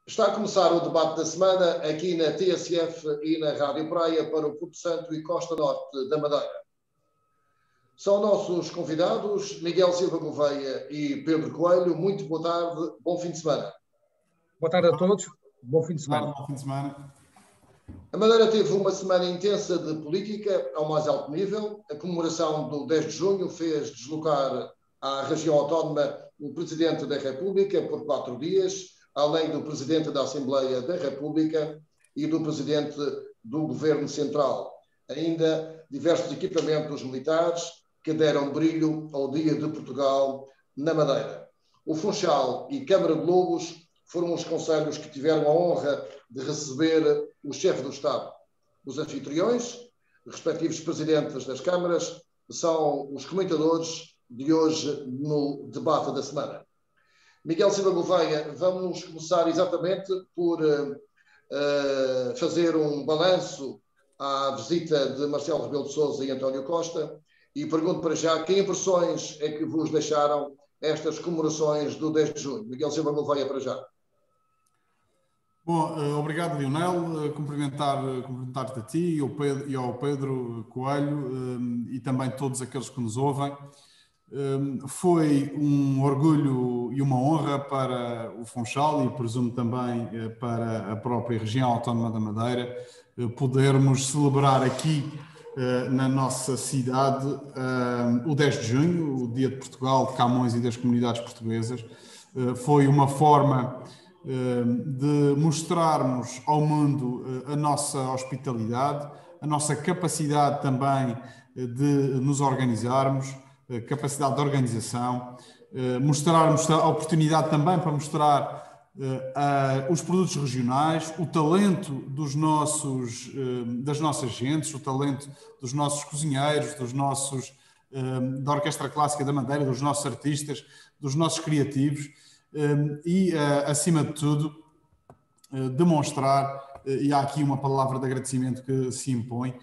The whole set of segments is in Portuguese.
Está a começar o debate da semana aqui na TSF e na Rádio Praia para o Porto Santo e Costa Norte da Madeira. São nossos convidados Miguel Silva Gouveia e Pedro Coelho. Muito boa tarde, bom fim de semana. Boa tarde a todos, bom fim de semana. Bom fim de semana. A Madeira teve uma semana intensa de política ao mais alto nível. A comemoração do 10 de junho fez deslocar à região autónoma o Presidente da República por 4 dias, além do Presidente da Assembleia da República e do Presidente do Governo Central. Ainda diversos equipamentos militares que deram brilho ao Dia de Portugal na Madeira. O Funchal e Câmara de Lobos foram os concelhos que tiveram a honra de receber o chefe do Estado. Os anfitriões, respectivos presidentes das câmaras, são os comentadores de hoje no debate da semana. Miguel Silva Gouveia, vamos começar exatamente por fazer um balanço à visita de Marcelo Rebelo de Sousa e António Costa e pergunto para já que impressões é que vos deixaram estas comemorações do 10 de junho. Miguel Silva Gouveia, para já. Bom, obrigado, Lionel. Cumprimentar-te a ti e ao Pedro Coelho e também todos aqueles que nos ouvem. Foi um orgulho e uma honra para o Funchal e presumo também para a própria região autónoma da Madeira podermos celebrar aqui na nossa cidade o 10 de junho, o Dia de Portugal, de Camões e das comunidades portuguesas. Foi uma forma de mostrarmos ao mundo a nossa hospitalidade, a nossa capacidade também de nos organizarmos, capacidade de organização, mostrarmos a oportunidade também para mostrar os produtos regionais, o talento das nossas gentes, o talento dos nossos cozinheiros, da Orquestra Clássica da Madeira, dos nossos artistas, dos nossos criativos e, acima de tudo, demonstrar, e há aqui uma palavra de agradecimento que se impõe,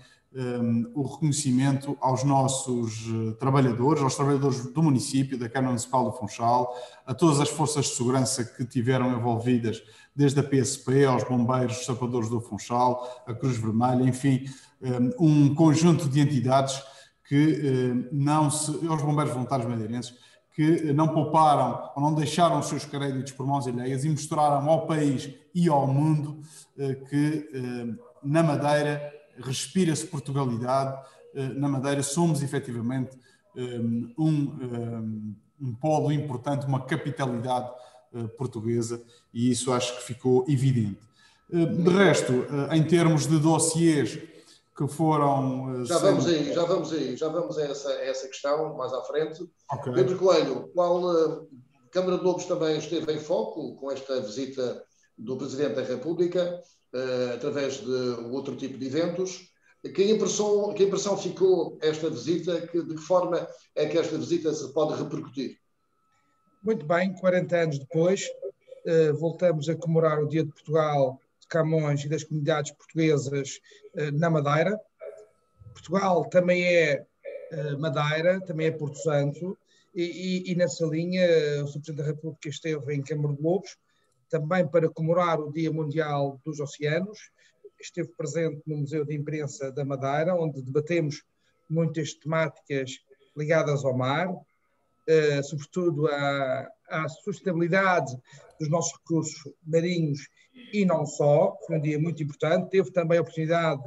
o reconhecimento aos nossos trabalhadores, aos trabalhadores do município, da Câmara Municipal do Funchal, a todas as forças de segurança que tiveram envolvidas, desde a PSP, aos bombeiros, os sapadores do Funchal, a Cruz Vermelha, enfim, um conjunto de entidades que aos bombeiros voluntários madeirenses, que não pouparam ou não deixaram os seus créditos por mãos alheias e mostraram ao país e ao mundo que na Madeira respira-se Portugalidade. Na Madeira somos efetivamente um polo importante, uma capitalidade portuguesa, e isso acho que ficou evidente. De resto, em termos de dossiês que foram... Já vamos a essa questão mais à frente. Okay. Pedro Coelho, qual Câmara de Lobos também esteve em foco com esta visita do Presidente da República, através de outro tipo de eventos. Que impressão ficou esta visita? De que forma é que esta visita se pode repercutir? Muito bem, 40 anos depois, voltamos a comemorar o Dia de Portugal, de Camões e das comunidades portuguesas na Madeira. Portugal também é Madeira, também é Porto Santo, e nessa linha o Sr. Presidente da República esteve em Câmara de Lobos, também para comemorar o Dia Mundial dos Oceanos. Esteve presente no Museu de Imprensa da Madeira, onde debatemos muitas temáticas ligadas ao mar, sobretudo à sustentabilidade dos nossos recursos marinhos e não só. Foi um dia muito importante. Teve também a oportunidade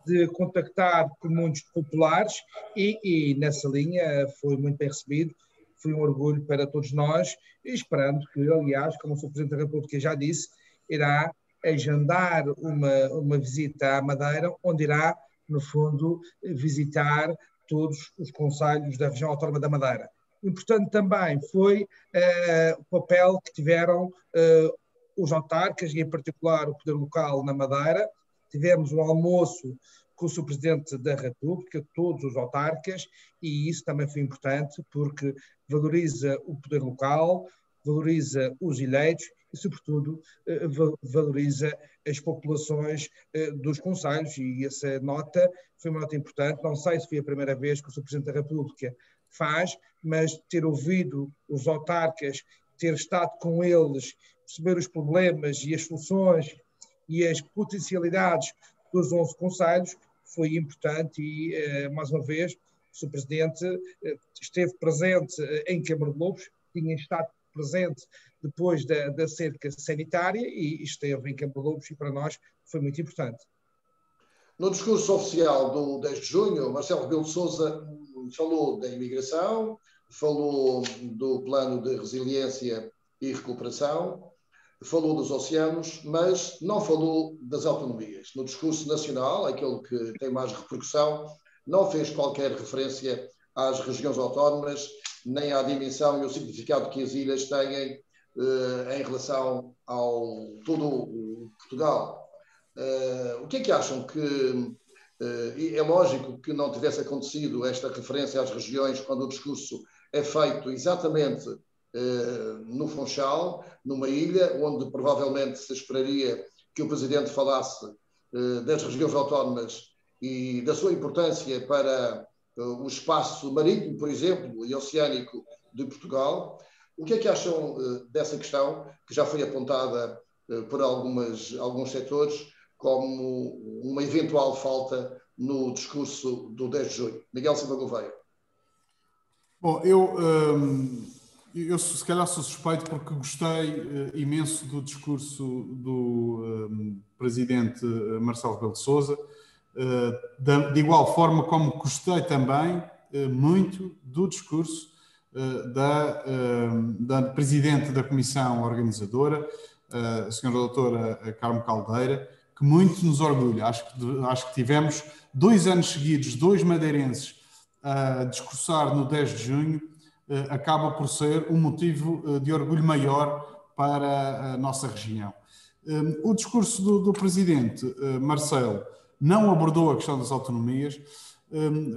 de contactar com muitos populares e nessa linha foi muito bem recebido. Foi um orgulho para todos nós, esperando que, aliás, como o Sr. Presidente da República já disse, irá agendar uma visita à Madeira, onde irá, no fundo, visitar todos os concelhos da região autónoma da Madeira. Importante também foi o papel que tiveram os autarcas, e em particular o poder local na Madeira. Tivemos um almoço com o Sr. Presidente da República, todos os autarcas, e isso também foi importante porque valoriza o poder local, valoriza os eleitos e, sobretudo, valoriza as populações dos concelhos, e essa nota foi uma nota importante. Não sei se foi a primeira vez que o Sr. Presidente da República faz, mas ter ouvido os autarcas, ter estado com eles perceber os problemas e as soluções e as potencialidades dos 11 conselhos foi importante e, mais uma vez, o Sr. Presidente esteve presente em Câmara de Lobos, tinha estado presente depois da cerca sanitária e esteve em Câmara de Lobos e para nós foi muito importante. No discurso oficial do 10 de junho, Marcelo Rebelo de Sousa falou da imigração, falou do plano de resiliência e recuperação, falou dos oceanos, mas não falou das autonomias. No discurso nacional, aquele que tem mais repercussão, não fez qualquer referência às regiões autónomas, nem à dimensão e ao significado que as ilhas têm em relação ao todo o Portugal. O que é que acham que é lógico que não tivesse acontecido esta referência às regiões quando o discurso é feito exatamente no Funchal, numa ilha, onde provavelmente se esperaria que o Presidente falasse das regiões autónomas e da sua importância para o espaço marítimo, por exemplo, e oceânico de Portugal. O que é que acham dessa questão, que já foi apontada por alguns setores, como uma eventual falta no discurso do 10 de junho? Miguel Silva Gouveia. Bom, eu se calhar sou suspeito porque gostei imenso do discurso do Presidente Marcelo Rebelo de Sousa, de igual forma como gostei também muito do discurso da Presidente da Comissão Organizadora, a Sra. Doutora Carmo Caldeira, que muito nos orgulha. Acho que tivemos 2 anos seguidos, 2 madeirenses a discursar no 10 de junho, acaba por ser um motivo de orgulho maior para a nossa região. O discurso do Presidente Marcelo não abordou a questão das autonomias,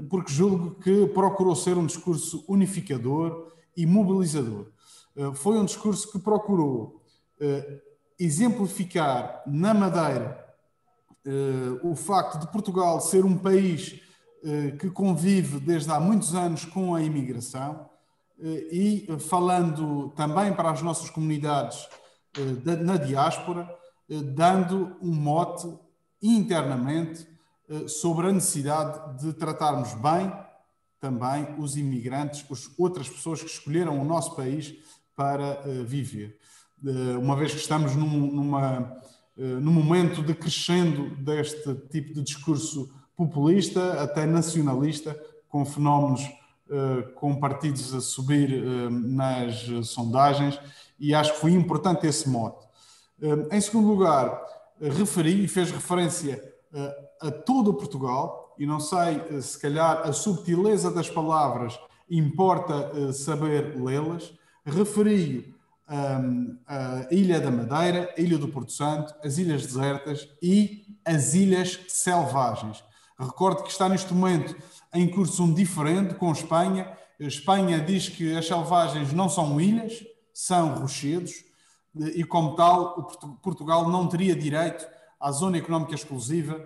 porque julgo que procurou ser um discurso unificador e mobilizador. Foi um discurso que procurou exemplificar na Madeira o facto de Portugal ser um país que convive desde há muitos anos com a imigração e falando também para as nossas comunidades na diáspora, dando um mote internamente sobre a necessidade de tratarmos bem também os imigrantes, outras pessoas que escolheram o nosso país para viver. Uma vez que estamos num momento de crescendo deste tipo de discurso populista, até nacionalista, com fenómenos com partidos a subir nas sondagens, e acho que foi importante esse mote. Em segundo lugar, referi e fez referência a todo Portugal, e não sei, se calhar a subtileza das palavras importa saber lê-las. Referi a Ilha da Madeira, a Ilha do Porto Santo, as Ilhas Desertas e as Ilhas Selvagens. Recordo que está neste momento em curso um diferendo com Espanha. A Espanha diz que as selvagens não são ilhas, são rochedos, e como tal, Portugal não teria direito à zona económica exclusiva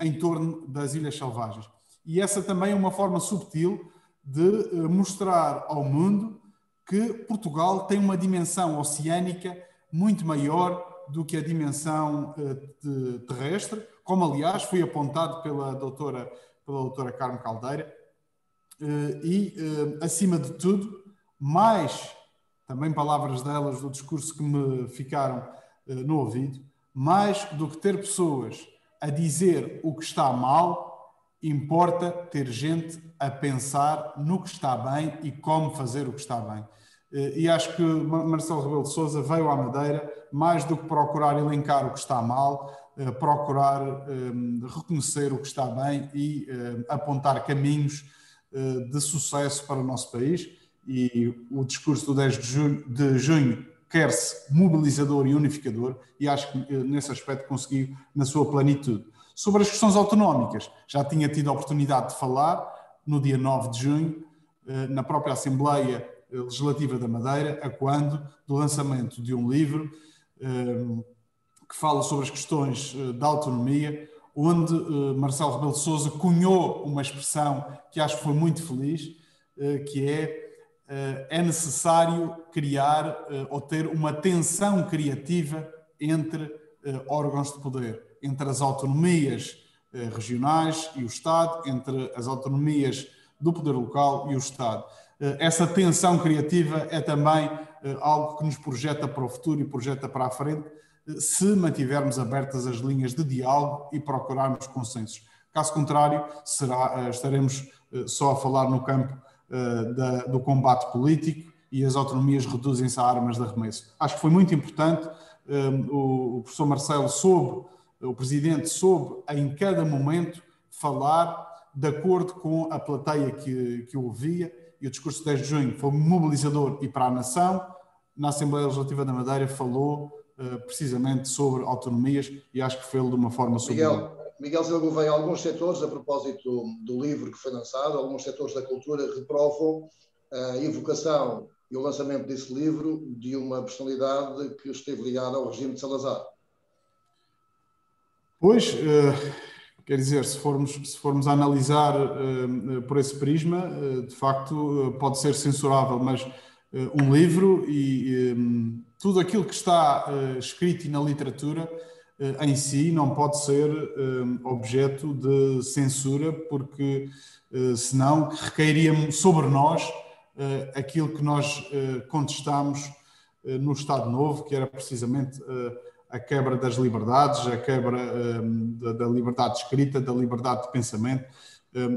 em torno das Ilhas Selvagens. E essa também é uma forma subtil de mostrar ao mundo que Portugal tem uma dimensão oceânica muito maior do que a dimensão terrestre, como aliás foi apontado pela doutora Carmo Caldeira, e acima de tudo, mais, também palavras delas do discurso que me ficaram no ouvido, mais do que ter pessoas a dizer o que está mal, importa ter gente a pensar no que está bem e como fazer o que está bem. E acho que Marcelo Rebelo de Sousa veio à Madeira mais do que procurar elencar o que está mal, procurar reconhecer o que está bem e apontar caminhos de sucesso para o nosso país. E o discurso do 10 de junho quer-se mobilizador e unificador, e acho que nesse aspecto conseguiu na sua plenitude. Sobre as questões autonómicas, já tinha tido a oportunidade de falar no dia 9 de junho, na própria Assembleia Legislativa da Madeira, a quando do lançamento de um livro que fala sobre as questões da autonomia, onde Marcelo Rebelo de Sousa cunhou uma expressão que acho que foi muito feliz, que é é necessário criar ou ter uma tensão criativa entre órgãos de poder, entre as autonomias regionais e o Estado, entre as autonomias do poder local e o Estado. Essa tensão criativa é também algo que nos projeta para o futuro e projeta para a frente, se mantivermos abertas as linhas de diálogo e procurarmos consensos. Caso contrário, estaremos só a falar no campo do combate político e as autonomias reduzem-se a armas de arremesso. Acho que foi muito importante. O professor Marcelo o presidente soube em cada momento falar de acordo com a plateia que o ouvia, e o discurso de 10 de junho foi mobilizador e para a nação. Na Assembleia Legislativa da Madeira falou precisamente sobre autonomias e acho que fez de uma forma superior. Miguel Silva Gouveia, alguns setores, a propósito do livro que foi lançado, alguns setores da cultura reprovam a evocação e o lançamento desse livro de uma personalidade que esteve ligada ao regime de Salazar. Pois, quer dizer, se formos a analisar por esse prisma, de facto pode ser censurável, mas um livro e tudo aquilo que está escrito na literatura em si não pode ser objeto de censura, porque senão recairia sobre nós aquilo que nós contestamos no Estado Novo, que era precisamente a quebra das liberdades, a quebra da liberdade de escrita, da liberdade de pensamento.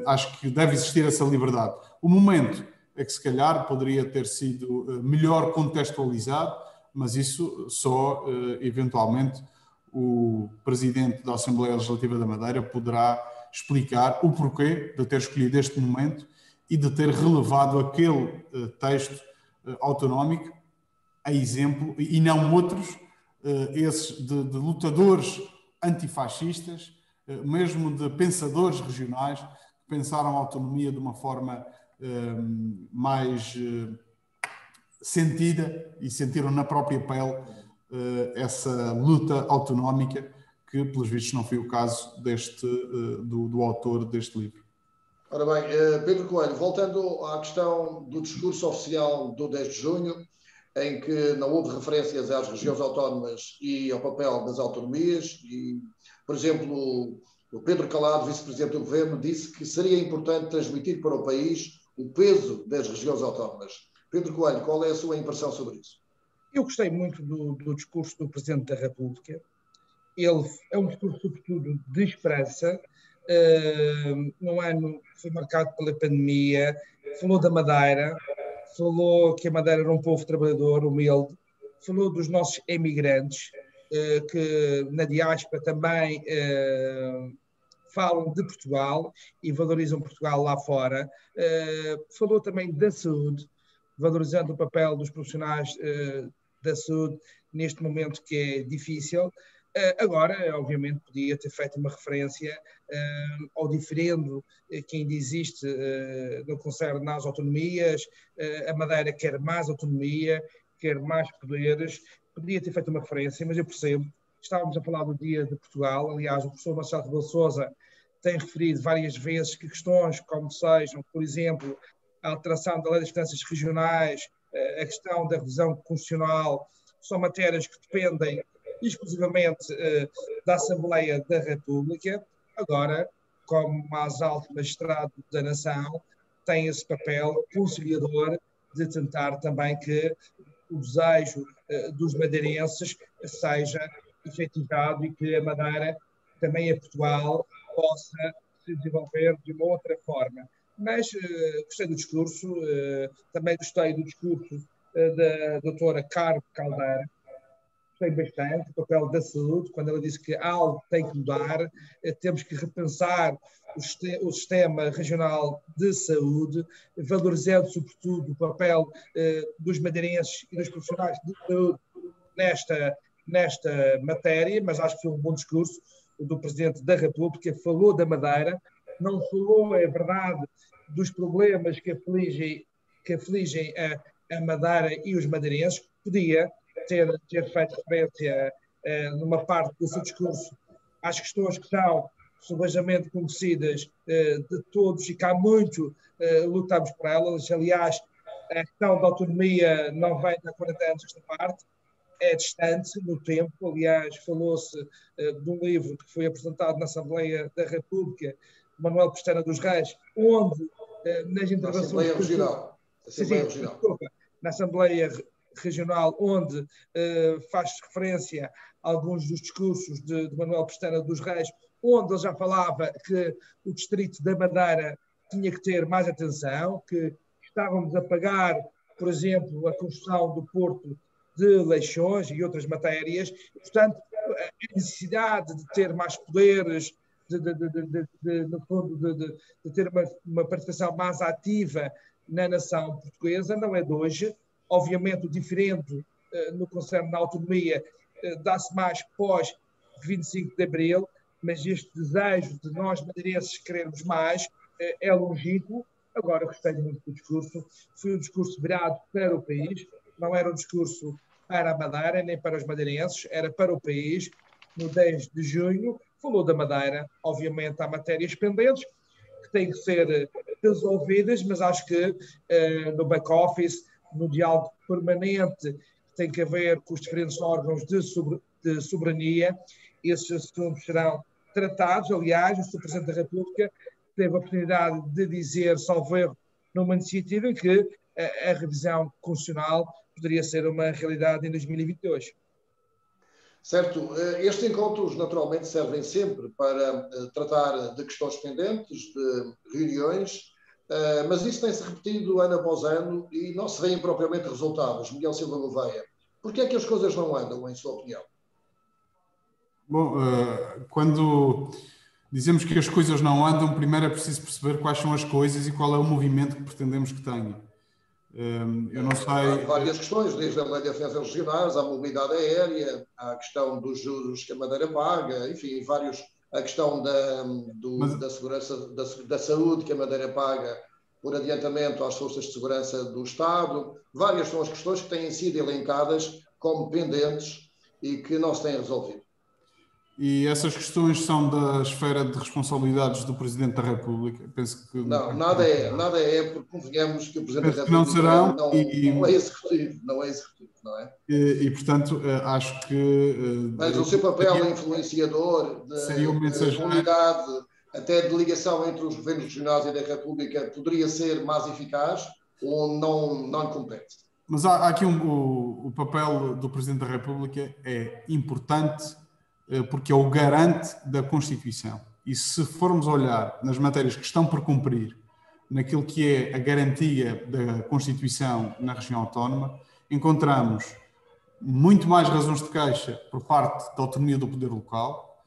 Acho que deve existir essa liberdade. O momento é que se calhar poderia ter sido melhor contextualizado, mas isso só eventualmente o Presidente da Assembleia Legislativa da Madeira poderá explicar o porquê de ter escolhido este momento e de ter relevado aquele texto autonómico a exemplo, e não outros, esses de lutadores antifascistas, mesmo de pensadores regionais que pensaram a autonomia de uma forma mais sentida e sentiram na própria pele essa luta autonómica, que, pelos vistos, não foi o caso do autor deste livro. Ora bem, Pedro Coelho, voltando à questão do discurso oficial do 10 de junho, em que não houve referências às regiões autónomas e ao papel das autonomias, e, por exemplo, o Pedro Calado, vice-presidente do Governo, disse que seria importante transmitir para o país o peso das regiões autónomas. Pedro Coelho, qual é a sua impressão sobre isso? Eu gostei muito do discurso do Presidente da República. Ele é um discurso, sobretudo, de esperança. Num ano que foi marcado pela pandemia, falou da Madeira, falou que a Madeira era um povo trabalhador, humilde, falou dos nossos emigrantes, que na diáspora também falam de Portugal e valorizam Portugal lá fora. Falou também da saúde, valorizando o papel dos profissionais da saúde neste momento que é difícil. Agora, obviamente, podia ter feito uma referência ao diferendo que ainda existe no concerne às autonomias. A Madeira quer mais autonomia, quer mais poderes. Podia ter feito uma referência, mas eu percebo. Estávamos a falar do Dia de Portugal. Aliás, o professor Marcelo Rebelo de Sousa tem referido várias vezes que questões como sejam, por exemplo, a alteração da lei das finanças regionais, a questão da revisão constitucional, são matérias que dependem exclusivamente da Assembleia da República. Agora, como mais alto magistrado da nação, tem esse papel conciliador de tentar também que o desejo dos madeirenses seja efetivado e que a Madeira, também a Portugal, possa se desenvolver de uma outra forma. Mas gostei do discurso, também gostei do discurso da doutora Carmo Caldeira. Gostei bastante do papel da saúde, quando ela disse que algo tem que mudar, temos que repensar o sistema regional de saúde, valorizando sobretudo o papel dos madeirenses e dos profissionais de saúde nesta matéria, mas acho que foi um bom discurso do Presidente da República. Falou da Madeira, não falou, é verdade, dos problemas que afligem a Madeira e os madeirenses. Podia ter feito referência numa parte do seu discurso às questões que são subejamente conhecidas de todos e que há muito lutamos por elas. Aliás, A questão da autonomia não vem de há 40 anos esta parte, é distante no tempo. Aliás, falou-se de um livro que foi apresentado na Assembleia da República, de Manuel Pestana dos Reis, onde nas intervenções... Assembleia Regional. Assembleia Regional. Desculpa, na Assembleia Regional, onde faz referência a alguns dos discursos de Manuel Pestana dos Reis, onde ele já falava que o Distrito da Madeira tinha que ter mais atenção, que estávamos a pagar, por exemplo, a construção do Porto de Leixões e outras matérias. Portanto, a necessidade de ter mais poderes, no fundo, de ter uma participação mais ativa na nação portuguesa, não é de hoje. Obviamente, o diferente no que concerne à autonomia dá-se mais pós 25 de Abril, mas este desejo de nós madeirenses querermos mais é longínquo. Agora, gostei muito do discurso. Foi um discurso virado para o país, não era um discurso para a Madeira, nem para os madeirenses, era para o país. No 10 de junho, falou da Madeira. Obviamente, há matérias pendentes que têm que ser resolvidas, mas acho que no back-office, no diálogo permanente que tem que haver com os diferentes órgãos de soberania, esses assuntos serão tratados. Aliás, o Sr. Presidente da República teve a oportunidade de dizer, salvo erro, numa iniciativa em que a revisão constitucional poderia ser uma realidade em 2022. Certo. Estes encontros, naturalmente, servem sempre para tratar de questões pendentes, de reuniões, mas isso tem-se repetido ano após ano e não se vêem propriamente resultados. Miguel Silva Gouveia, por que é que as coisas não andam, em sua opinião? Bom, quando dizemos que as coisas não andam, primeiro é preciso perceber quais são as coisas e qual é o movimento que pretendemos que tenha. Eu não sei... Há várias questões, desde a lei de ofensas regionais, à mobilidade aérea, à questão dos juros que a Madeira paga, enfim, a questão da segurança, da saúde que a Madeira paga por adiantamento às forças de segurança do Estado. Várias são as questões que têm sido elencadas como pendentes e que não se têm resolvido. E essas questões são da esfera de responsabilidades do Presidente da República? Penso que... Não, nada é, porque convenhamos que o Presidente da República não serão, não é executivo, não é? E portanto, acho que... Mas o seu papel influenciador, de unidade, até de ligação entre os governos regionais e da República, poderia ser mais eficaz ou não lhe compete? Mas há aqui o papel do Presidente da República é importante, porque é o garante da Constituição. E se formos olhar nas matérias que estão por cumprir, naquilo que é a garantia da Constituição na região autónoma, encontramos muito mais razões de queixa por parte da autonomia do poder local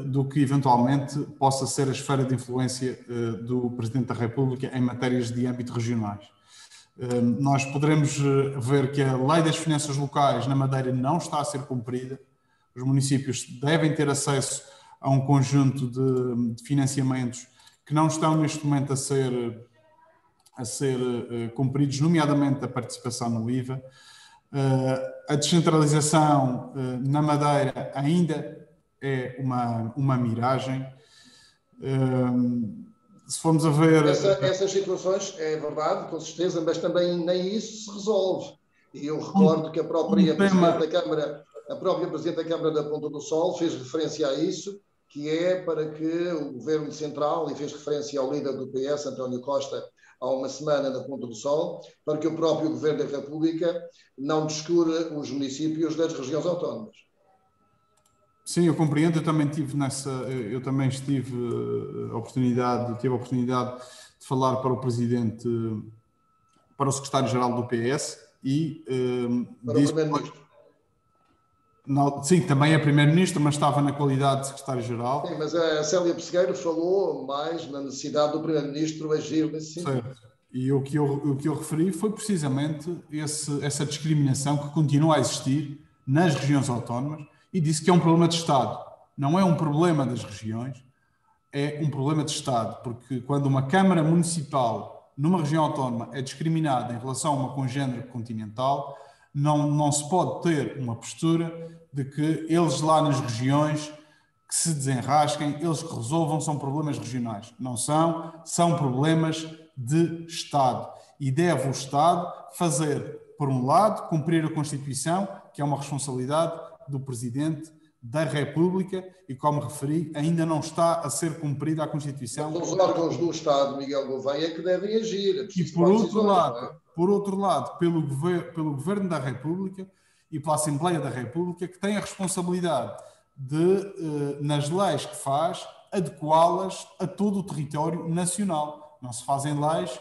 do que eventualmente possa ser a esfera de influência do Presidente da República em matérias de âmbito regionais. Nós poderemos ver que a Lei das Finanças Locais na Madeira não está a ser cumprida. Os municípios devem ter acesso a um conjunto de financiamentos que não estão neste momento a ser cumpridos, nomeadamente a participação no IVA. A descentralização na Madeira ainda é uma miragem. Se formos a ver... Essas situações, é verdade, com certeza, mas também nem isso se resolve. E eu recordo que a própria Presidente da Câmara da Ponta do Sol fez referência a isso, que é para que o Governo Central, e fez referência ao líder do PS, António Costa, há uma semana na Ponta do Sol, para que o próprio Governo da República não descure os municípios das regiões autónomas. Sim, eu compreendo, eu também tive tive a oportunidade de falar para o Presidente, para o Secretário-Geral do PS e... para o Primeiro-Ministro. Sim, também é Primeiro-Ministro, mas estava na qualidade de Secretário-Geral. Sim, mas a Célia Pessegueiro falou mais na necessidade do Primeiro-Ministro agir nesse sentido. Certo. E o que eu referi foi precisamente essa discriminação que continua a existir nas regiões autónomas e disse que é um problema de Estado. Não é um problema das regiões, é um problema de Estado, porque quando uma Câmara Municipal numa região autónoma é discriminada em relação a uma congênere continental, não se pode ter uma postura de que eles lá nas regiões que se desenrasquem, eles que resolvam, são problemas regionais. Não são problemas de Estado. E deve o Estado fazer, por um lado, cumprir a Constituição, que é uma responsabilidade do Presidente da República, e, como referi, ainda não está a ser cumprida a Constituição. Mas os órgãos do Estado, Miguel Gouveia, é que devem agir. E, por outro lado, pelo Governo da República e pela Assembleia da República, que tem a responsabilidade de, nas leis que faz, adequá-las a todo o território nacional. Não se fazem leis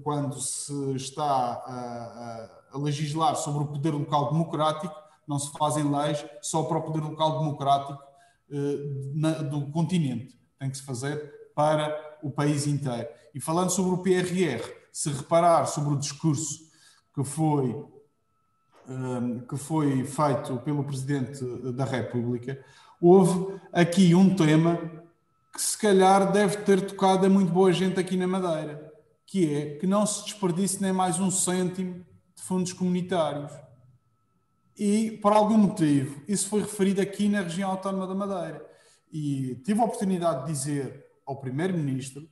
quando se está a legislar sobre o poder local democrático, não se fazem leis só para o poder local democrático do continente. Tem que se fazer para o país inteiro. E falando sobre o PRR, se reparar sobre o discurso que foi feito pelo Presidente da República, houve aqui um tema que se calhar deve ter tocado a muito boa gente aqui na Madeira, que é que não se desperdice nem mais um cêntimo de fundos comunitários. E, por algum motivo, isso foi referido aqui na região autónoma da Madeira. E tive a oportunidade de dizer ao Primeiro-Ministro,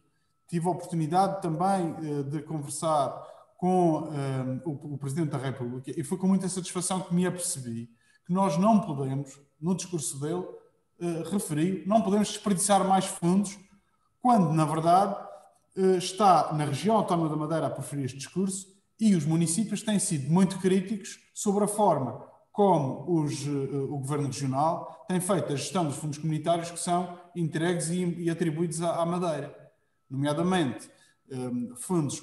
tive a oportunidade também de conversar com o Presidente da República, e foi com muita satisfação que me apercebi que nós não podemos, no discurso dele, referir, não podemos desperdiçar mais fundos, quando, na verdade, está na região autónoma da Madeira a proferir este discurso, e os municípios têm sido muito críticos sobre a forma como o Governo Regional tem feito a gestão dos fundos comunitários que são entregues e atribuídos à Madeira. Nomeadamente,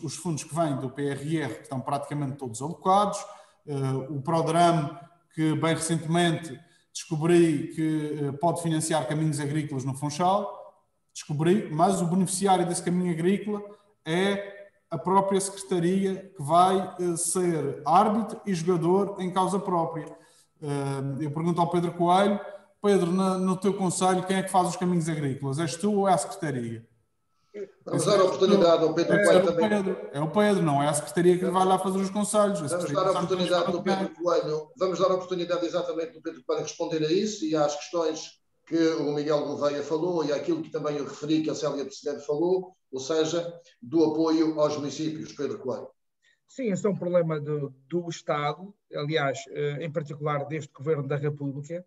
os fundos que vêm do PRR, que estão praticamente todos alocados, o Prodram, que bem recentemente descobri que pode financiar caminhos agrícolas no Funchal, mas o beneficiário desse caminho agrícola é a própria Secretaria, que vai ser árbitro e jogador em causa própria. Eu pergunto ao Pedro Coelho: Pedro, no teu conselho, quem é que faz os caminhos agrícolas? És tu ou é a Secretaria? Vamos dar a oportunidade ao Pedro Coelho também. É o Pedro, não é a Secretaria que vai lá fazer os conselhos. Vamos dar a oportunidade do Pedro Coelho. Vamos dar a oportunidade exatamente do Pedro Coelho responder a isso e às questões que o Miguel Gouveia falou e àquilo que também eu referi, que a Célia Pessegueiro falou, ou seja, do apoio aos municípios. Pedro Coelho. Sim, esse é um problema do Estado, aliás, em particular deste Governo da República.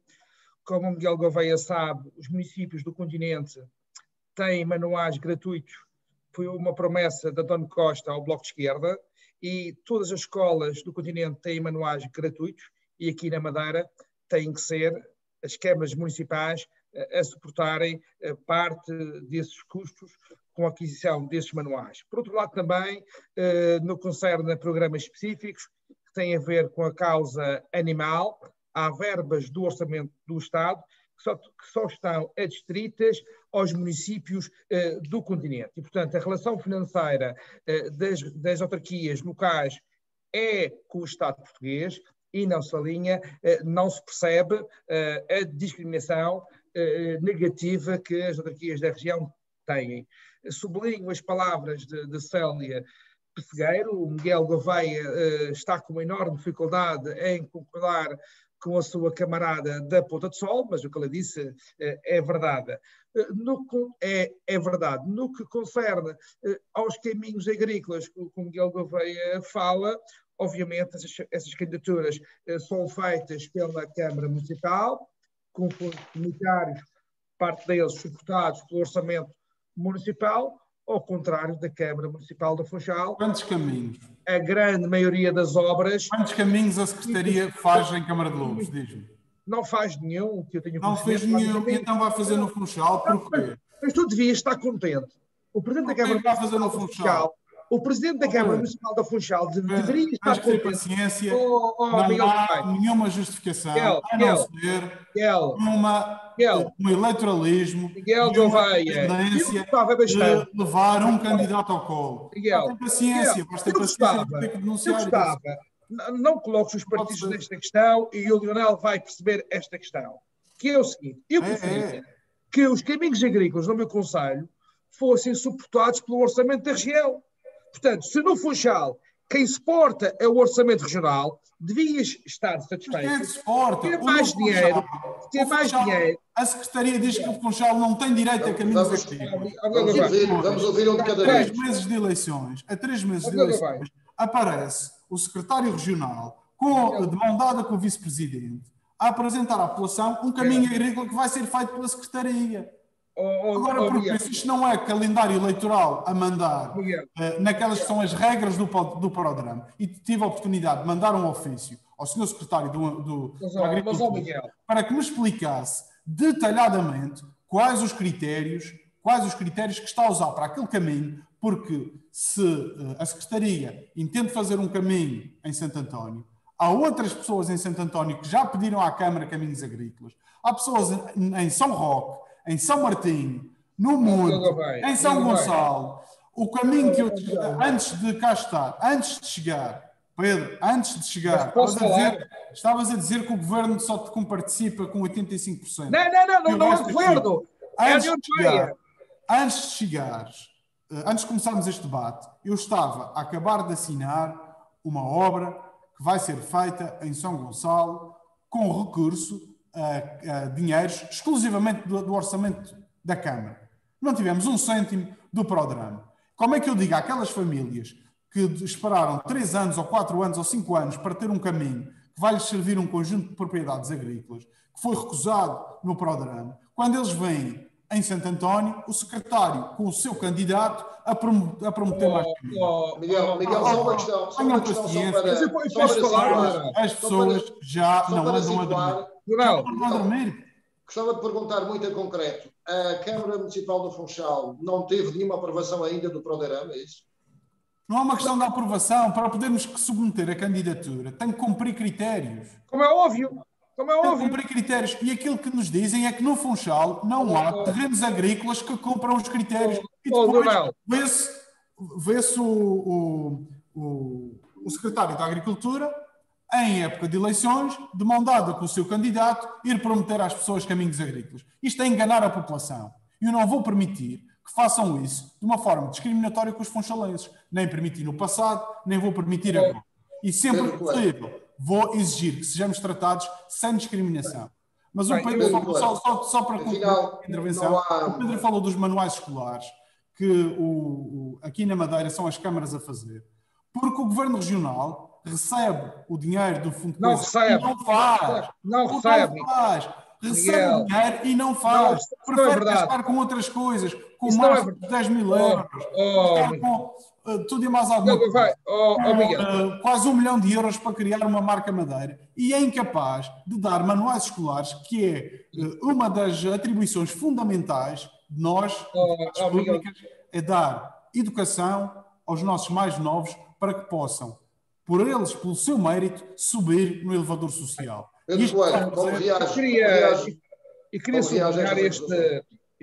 Como o Miguel Gouveia sabe, os municípios do continente têm manuais gratuitos. Foi uma promessa de António Costa ao Bloco de Esquerda, e todas as escolas do continente têm manuais gratuitos, e aqui na Madeira têm que ser as câmaras municipais a suportarem parte desses custos com a aquisição desses manuais. Por outro lado, também, no que concerne a programas específicos que têm a ver com a causa animal, há verbas do orçamento do Estado que só estão adstritas aos municípios do continente. E, portanto, a relação financeira das autarquias locais é com o Estado português, e nessa linha não se percebe a discriminação negativa que as autarquias da região têm. Sublinho as palavras de Célia Pessegueiro. O Miguel Gouveia está com uma enorme dificuldade em concordar com a sua camarada da Ponta de Sol, mas o que ela disse é verdade. É verdade. No que concerne aos caminhos agrícolas, que o Miguel Gouveia fala, obviamente essas candidaturas são feitas pela Câmara Municipal, com fundos comunitários, parte deles suportados pelo Orçamento Municipal, ao contrário da Câmara Municipal do Funchal. Quantos caminhos? A grande maioria das obras... Quantos caminhos a Secretaria faz em Câmara de Lobos, diz-me? Não faz nenhum, que eu tenho não fez nenhum, e então vai fazer no Funchal, porquê? Mas tu devias estar contente. O Presidente da Câmara vai fazer no Funchal. O Presidente da Câmara Municipal da Funchal deveria estar contente. Paciência, não há nenhuma justificação, a não ser um eleitoralismo e uma tendência de levar um candidato ao colo. Tem paciência, mas tem paciência de ter que denunciar isso. Não coloques os partidos nesta questão, e o Lionel vai perceber esta questão, que é o seguinte: eu preferia que os caminhos agrícolas no meu concelho fossem suportados pelo orçamento da região. Portanto, se no Funchal quem suporta é o orçamento regional, devias estar satisfeito. Quem suporta? Ter mais dinheiro. Ter mais dinheiro. A Secretaria diz que o Funchal não tem direito a caminhos agrícolas. Vamos ouvir um de cada vez. A 3 meses de eleições, aparece o secretário regional de mão dada com o vice-presidente a apresentar à população um caminho agrícola que vai ser feito pela Secretaria. Agora, porque isto não é calendário eleitoral a mandar naquelas que são as regras do programa, e tive a oportunidade de mandar um ofício ao senhor secretário do Agricultura para que me explicasse detalhadamente quais os critérios que está a usar para aquele caminho, porque se a Secretaria entende fazer um caminho em Santo António, há outras pessoas em Santo António que já pediram à Câmara caminhos agrícolas, há pessoas em São Roque, em São Martinho, no Monte, em São Gonçalo. O caminho que eu, antes de cá estar, antes de chegar, Pedro, estavas a dizer que o governo só te comparticipa com 85%. Não é o governo. Antes de chegares, antes de começarmos este debate, eu estava a acabar de assinar uma obra que vai ser feita em São Gonçalo com recurso a dinheiros exclusivamente do orçamento da Câmara. Não tivemos um cêntimo do programa. Como é que eu digo àquelas famílias que esperaram 3 anos, ou 4 anos, ou 5 anos para ter um caminho que vai lhes servir um conjunto de propriedades agrícolas, que foi recusado no programa, quando eles vêm em Santo António, o secretário com o seu candidato a prometer mais caminho? Miguel, só uma questão. Tenham paciência. As pessoas já não andam a dormir. Gostava de perguntar muito em concreto. A Câmara Municipal do Funchal não teve nenhuma aprovação ainda do programa, é isso? Não é uma questão de aprovação. Para podermos submeter a candidatura, tem que cumprir critérios. Como é óbvio. Tem que cumprir critérios. E aquilo que nos dizem é que no Funchal não há terrenos agrícolas que cumpram os critérios. E depois vê-se o secretário da Agricultura, em época de eleições, de mão dada com o seu candidato, ir prometer às pessoas caminhos agrícolas. Isto é enganar a população. E eu não vou permitir que façam isso de uma forma discriminatória com os funchalenses. Nem permiti no passado, nem vou permitir agora. E sempre que possível, vou exigir que sejamos tratados sem discriminação. Mas o Pedro falou, só para concluir a intervenção, o Pedro falou dos manuais escolares, que aqui na Madeira são as câmaras a fazer. Porque o Governo Regional recebe o dinheiro do Fundo de Coesão e não faz. Recebe o dinheiro e não faz. Prefere gastar com outras coisas, com mais de 10 mil euros. Com tudo e mais alguma coisa. Quase 1 milhão de euros para criar uma marca Madeira. E é incapaz de dar manuais escolares, que é uma das atribuições fundamentais de nós, das públicas, é dar educação aos nossos mais novos para que possam, por eles, pelo seu mérito, subir no elevador social. Eu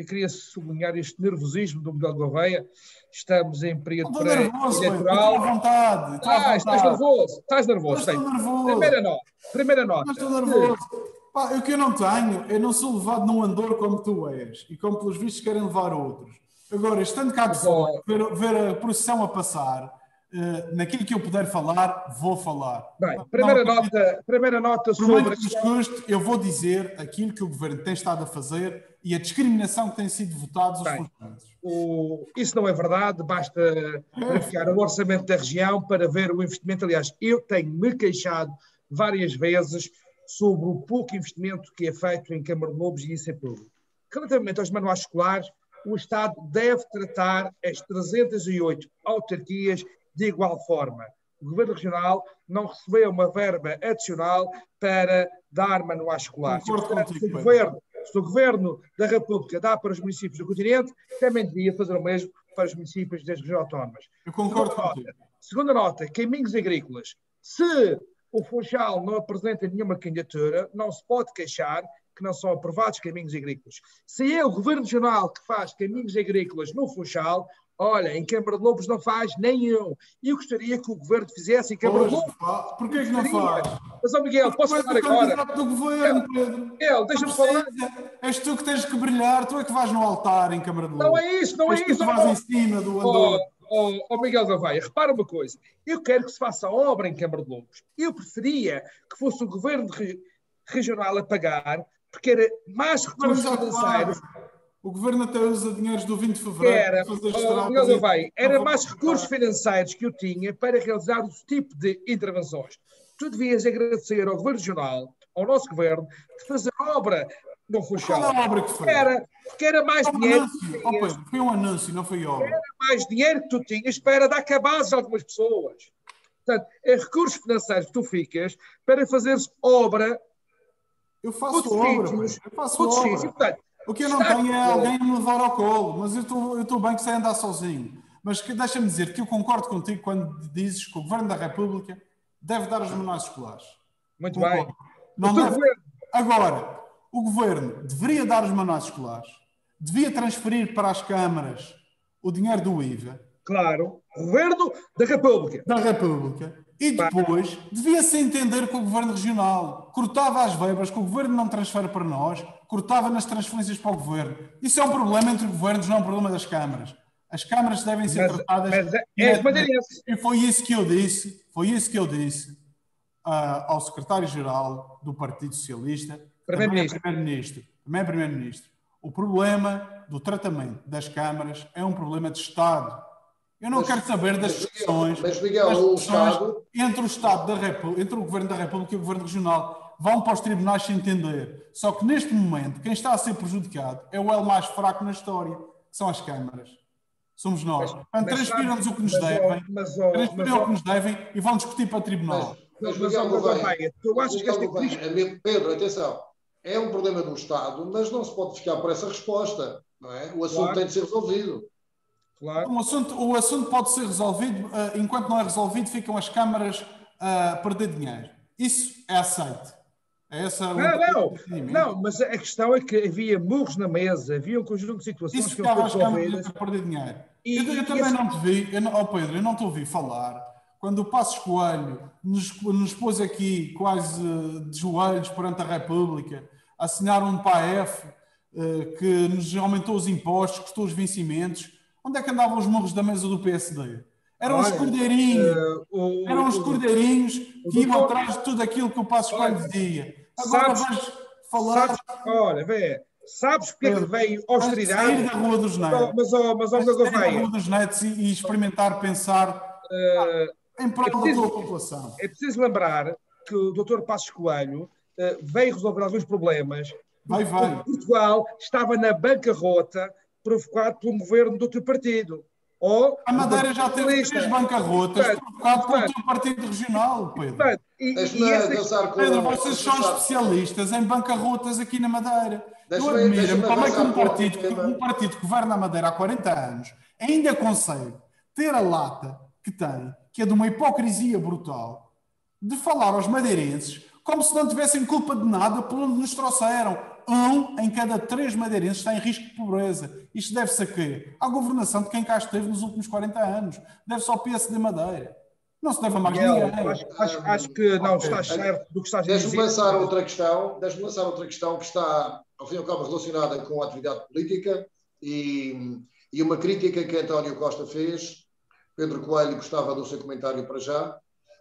queria sublinhar este nervosismo do Miguel Gouveia. Estamos em período pré-eleitoral. Estou à vontade. Estás nervoso. Primeira nota. Estou nervoso. O que eu não tenho, eu não sou levado num andor como tu és e como pelos vistos querem levar outros. Agora, estando cá de fora, ver a procissão a passar, naquilo que eu puder falar, vou falar. Bem, primeira nota sobre... Eu vou dizer aquilo que o Governo tem estado a fazer e a discriminação que tem sido votados os funcionários. Isso não é verdade, basta verificar o orçamento da região para ver o investimento. Aliás, eu tenho-me queixado várias vezes sobre o pouco investimento que é feito em Câmara de Lobos e isso é público. Relativamente aos manuais escolares, o Estado deve tratar as 308 autarquias de igual forma. O Governo Regional não recebeu uma verba adicional para dar manuais escolares. Se o Governo da República dá para os municípios do continente, também devia fazer o mesmo para os municípios das regiões autónomas. Eu concordo contigo. Segunda nota, caminhos agrícolas. Se o Funchal não apresenta nenhuma candidatura, não se pode queixar que não são aprovados caminhos agrícolas. Se é o Governo Regional que faz caminhos agrícolas no Funchal, olha, em Câmara de Lobos não faz nenhum. E eu gostaria que o Governo fizesse em Câmara de Lobos. Porquê que não faz? Mas, Miguel, posso falar agora? Do Governo, Pedro. Miguel, deixa-me falar. És tu que tens que brilhar, tu é que vais no altar em Câmara de Lobos. Não é isso, não é isso. Tu vais em cima do andor. Miguel Gouveia, repara uma coisa. Eu quero que se faça obra em Câmara de Lourdes. Eu preferia que fosse o governo regional a pagar, porque era mais recursos financeiros. O governo até usa dinheiros do 20 de fevereiro para fazer estradas. Era mais recursos financeiros que eu tinha para realizar o tipo de intervenções. Tu devias agradecer ao governo regional, ao nosso governo, de fazer obra no Funchal. Qual é a obra que foi? Porque era mais dinheiro. Foi um anúncio, não foi obra. Era mais dinheiro que tu tinhas para dar cabazes a algumas pessoas. Portanto, é recursos financeiros que tu ficas para fazeres obra. Eu faço obra. Portanto, o que eu não tenho é alguém a me levar ao colo, mas eu estou bem que sei andar sozinho. Mas deixa-me dizer que eu concordo contigo quando dizes que o Governo da República deve dar os menores escolares. Muito bem. Não deve. Agora, o Governo deveria dar os menores escolares, devia transferir para as câmaras o dinheiro do IVA. Claro, o Governo da República. E depois devia-se entender com o Governo Regional. Cortava as verbas que o Governo não transfere para nós, cortava nas transferências para o Governo. Isso é um problema entre governos, não é um problema das câmaras. As câmaras devem ser tratadas... E foi isso que eu disse ao secretário-geral do Partido Socialista, também é primeiro-ministro. O problema do tratamento das câmaras é um problema de Estado. Eu não quero saber das discussões entre o Governo da República e o Governo Regional. Vão para os tribunais se entender. Só que neste momento, quem está a ser prejudicado é o elo mais fraco na história, que são as câmaras. Somos nós. Transfiram-nos o que nos devem, transfiram o que nos devem e vão discutir para o tribunal. Pedro, atenção, é um problema do Estado, mas não se pode ficar por essa resposta. Não é? O assunto tem de ser resolvido. Claro. O assunto pode ser resolvido, enquanto não é resolvido, ficam as câmaras a perder dinheiro. Isso é aceito. Não, mas a questão é que havia murros na mesa, havia um conjunto de situações que ficava as câmaras a perder dinheiro. Eu também não te vi, Pedro, eu não te ouvi falar quando o Passos Coelho nos pôs aqui quase de joelhos perante a República, assinar um PAEF que nos aumentou os impostos, custou os vencimentos. Onde é que andavam os murros da mesa do PSD? Eram os cordeirinhos que iam atrás de tudo aquilo que o Passos Coelho dizia. Agora vais falar... Sabes porque é que veio austeridade? Sair da Rua dos Netos. Sair da Rua dos Netos e experimentar pensar em prol da tua população. É preciso lembrar que o Dr. Passos Coelho veio resolver alguns problemas. Portugal estava na bancarrota provocado pelo governo do outro partido. A Madeira já teve 3 bancarrotas provocado pelo teu partido regional, Pedro. Pedro, vocês são especialistas em bancarrotas aqui na Madeira. Eu admiro-me como é que um partido que governa a Madeira há 40 anos ainda consegue ter a lata que tem, que é de uma hipocrisia brutal, de falar aos madeirenses como se não tivessem culpa de nada por onde nos trouxeram. 1 em cada 3 madeirenses está em risco de pobreza. Isto deve-se a quê? À governação de quem cá esteve nos últimos 40 anos. Deve-se ao PSD Madeira. Não se deve a mais ninguém. Acho que não estás certo do que estás a dizer. Deixa-me lançar outra questão que está, ao fim e ao cabo, relacionada com a atividade política e uma crítica que António Costa fez. Pedro Coelho gostava do seu comentário para já,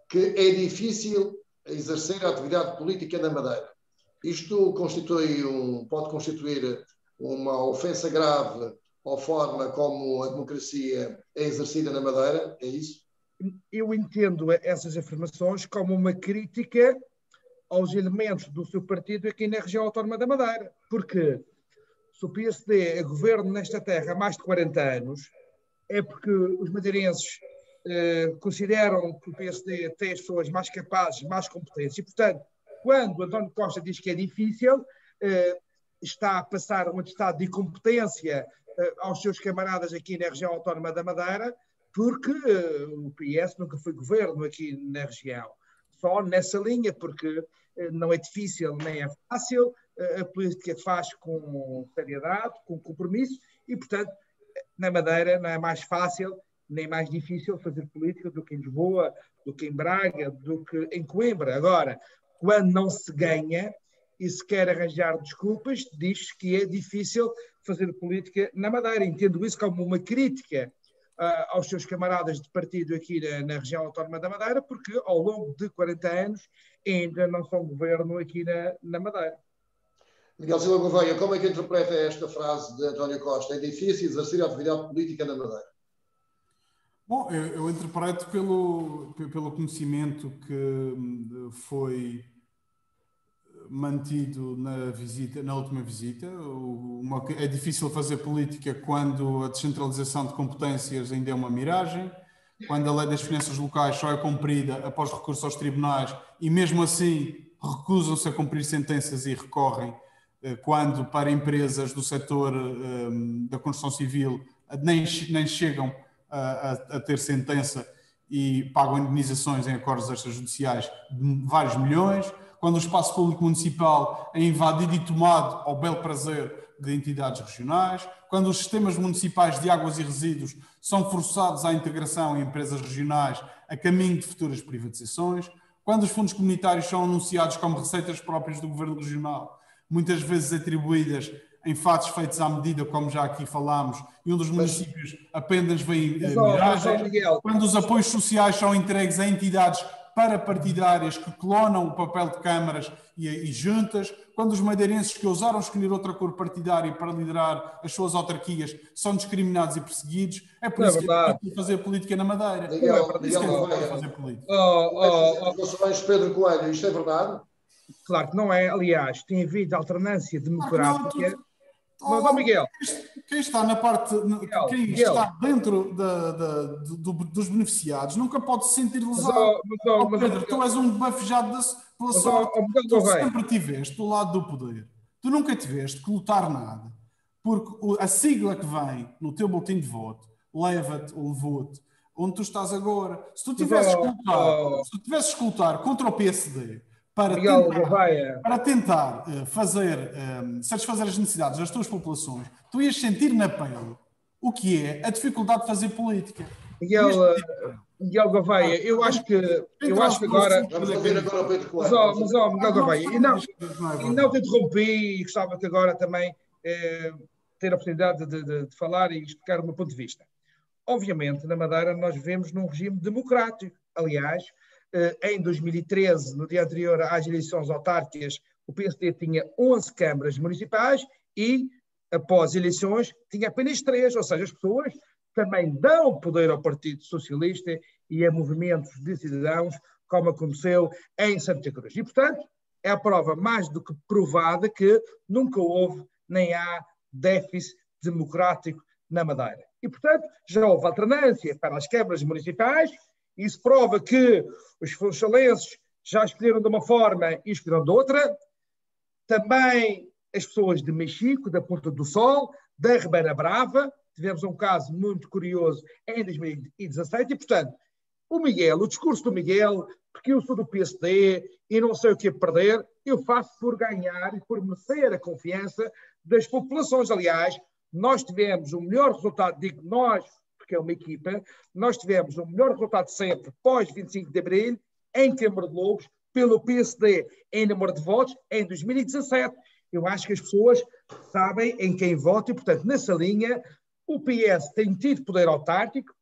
que é difícil exercer a atividade política na Madeira. Isto pode constituir uma ofensa grave à forma como a democracia é exercida na Madeira, é isso? Eu entendo essas afirmações como uma crítica aos elementos do seu partido aqui na região autónoma da Madeira. Porque se o PSD é governo nesta terra há mais de 40 anos, é porque os madeirenses consideram que o PSD tem as pessoas mais capazes, mais competentes. E, portanto, quando António Costa diz que é difícil, está a passar um estado de incompetência aos seus camaradas aqui na região autónoma da Madeira, porque o PS nunca foi governo aqui na região. Só nessa linha, porque não é difícil nem é fácil, a política faz com seriedade, com compromisso, e, portanto, na Madeira não é mais fácil nem mais difícil fazer política do que em Lisboa, do que em Braga, do que em Coimbra. Agora, quando não se ganha e se quer arranjar desculpas, diz que é difícil fazer política na Madeira. Entendo isso como uma crítica aos seus camaradas de partido aqui na região autónoma da Madeira, porque ao longo de 40 anos ainda não são governo aqui na Madeira. Miguel Silva Gouveia, como é que interpreta esta frase de António Costa? É difícil exercer a atividade política na Madeira? Bom, eu interpreto pelo conhecimento que foi mantido na última visita. É difícil fazer política quando a descentralização de competências ainda é uma miragem, quando a lei das finanças locais só é cumprida após recurso aos tribunais e mesmo assim recusam-se a cumprir sentenças e recorrem quando para empresas do setor da construção civil nem chegam a ter sentença e pagam indenizações em acordos extrajudiciais de vários milhões, quando o espaço público municipal é invadido e tomado ao belo prazer de entidades regionais, quando os sistemas municipais de águas e resíduos são forçados à integração em empresas regionais a caminho de futuras privatizações, quando os fundos comunitários são anunciados como receitas próprias do governo regional, muitas vezes atribuídas em fatos feitos à medida, como já aqui falámos, e onde os municípios apenas veem miragens, quando os apoios sociais são entregues a entidades parapartidárias que clonam o papel de câmaras e juntas, quando os madeirenses que ousaram escolher outra cor partidária para liderar as suas autarquias são discriminados e perseguidos, é por isso que é difícil fazer política na Madeira. Miguel fazer política. Pedro Coelho, isto é verdade? Claro que não é. Aliás, tem havido alternância democrática. Mas, Miguel, quem está na parte, está dentro dos beneficiados nunca pode se sentir lesado. Pedro, tu és um bafejado pela sorte. Tu sempre tiveste do lado do poder. Tu nunca tiveste que lutar nada. Porque a sigla que vem no teu boletim de voto leva-te ou levou-te onde tu estás agora. Se tu tivesses que lutar contra o PSD para tentar satisfazer as necessidades das tuas populações, tu ias sentir na pele o que é a dificuldade de fazer política. Miguel Gouveia, eu acho que agora... Vamos ouvir agora o Pedro Coelho. Mas, Miguel Gouveia, e não te interrompi, e gostava que agora também ter a oportunidade de falar e explicar o meu ponto de vista. Obviamente, na Madeira, nós vivemos num regime democrático. Aliás, em 2013, no dia anterior às eleições autárquicas, o PSD tinha 11 câmaras municipais e, após eleições, tinha apenas 3. Ou seja, as pessoas também dão poder ao Partido Socialista e a movimentos de cidadãos, como aconteceu em Santa Cruz. E, portanto, é a prova mais do que provada que nunca houve nem há déficit democrático na Madeira. E, portanto, já houve alternância para as câmaras municipais. Isso prova que os funchalenses já escolheram de uma forma e escolheram de outra. Também as pessoas de Mexico, da Ponta do Sol, da Ribeira Brava. Tivemos um caso muito curioso em 2017 e, portanto, o discurso do Miguel, porque eu sou do PSD e não sei o que é perder, eu faço por ganhar e por merecer a confiança das populações. Aliás, nós tivemos o melhor resultado, digo nós, porque é uma equipa, nós tivemos o melhor resultado sempre pós 25 de Abril, em Câmara de Lobos, pelo PSD em número de votos, em 2017. Eu acho que as pessoas sabem em quem vota e, portanto, nessa linha, o PS tem tido poder autárquico,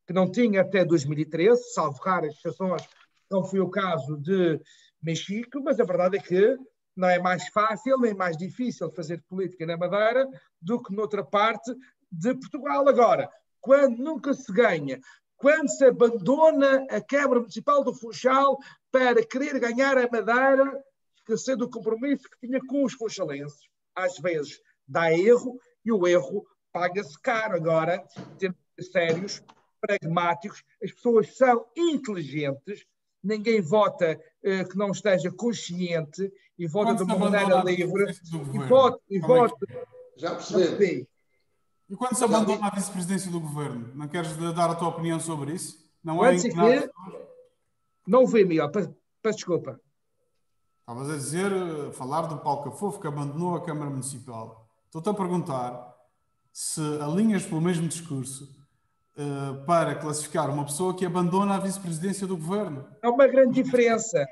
que não tinha até 2013, salvo raras exceções, não foi o caso de Mexico, mas a verdade é que não é mais fácil nem mais difícil fazer política na Madeira do que noutra parte de Portugal. Agora, quando nunca se ganha, quando se abandona a Câmara Municipal do Funchal para querer ganhar a Madeira, esquecendo o compromisso que tinha com os funchalenses, às vezes dá erro e o erro paga-se caro. Agora, temos que ser sérios, pragmáticos, as pessoas são inteligentes, ninguém vota que não esteja consciente e vota de uma maneira livre e vota. Já percebi. E quando se abandona a vice-presidência do governo, não queres dar a tua opinião sobre isso? Não é não vi, Miguel, peço desculpa. Estavas a dizer, falar do Paulo Cafofo que abandonou a Câmara Municipal. Estou-te a perguntar se alinhas pelo mesmo discurso para classificar uma pessoa que abandona a vice-presidência do governo. Há uma grande diferença.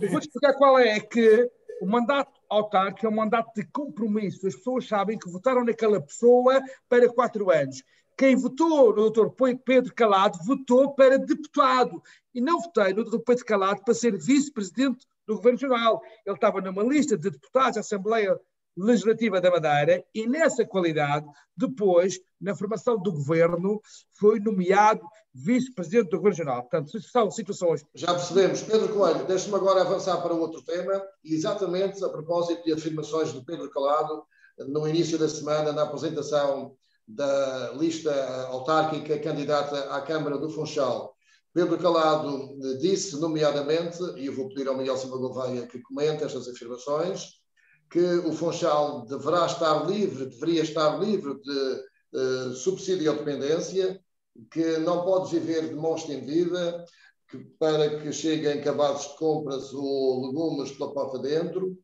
Eu vou-te explicar qual é que o mandato autárquico é um mandato de compromisso. As pessoas sabem que votaram naquela pessoa para 4 anos. quem votou no Dr. Pedro Calado votou para deputado e não votei no Dr. Pedro Calado para ser vice-presidente do Governo Regional. Ele estava numa lista de deputados da Assembleia Legislativa da Madeira e, nessa qualidade, depois, na formação do governo, foi nomeado vice-presidente do Governo Regional. Portanto, são situações... Já percebemos. Pedro Coelho, deixe-me agora avançar para outro tema, exatamente a propósito de afirmações de Pedro Calado no início da semana, na apresentação da lista autárquica candidata à Câmara do Funchal. Pedro Calado disse, nomeadamente, e eu vou pedir ao Miguel Silva Gouveia que comente estas afirmações, que o Funchal deveria estar livre de subsídio à dependência, que não pode viver de mão estendida, para que cheguem cabazes de compras ou legumes pela porta dentro,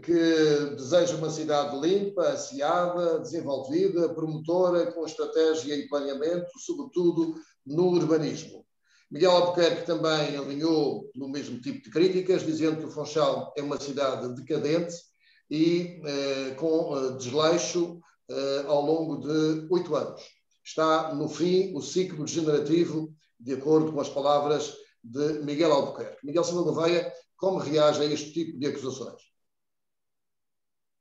que deseja uma cidade limpa, asseada, desenvolvida, promotora, com estratégia e planeamento, sobretudo no urbanismo. Miguel Albuquerque também alinhou no mesmo tipo de críticas, dizendo que o Funchal é uma cidade decadente e com desleixo ao longo de 8 anos. Está no fim o ciclo degenerativo, de acordo com as palavras de Miguel Albuquerque. Miguel Silva Gouveia, como reage a este tipo de acusações?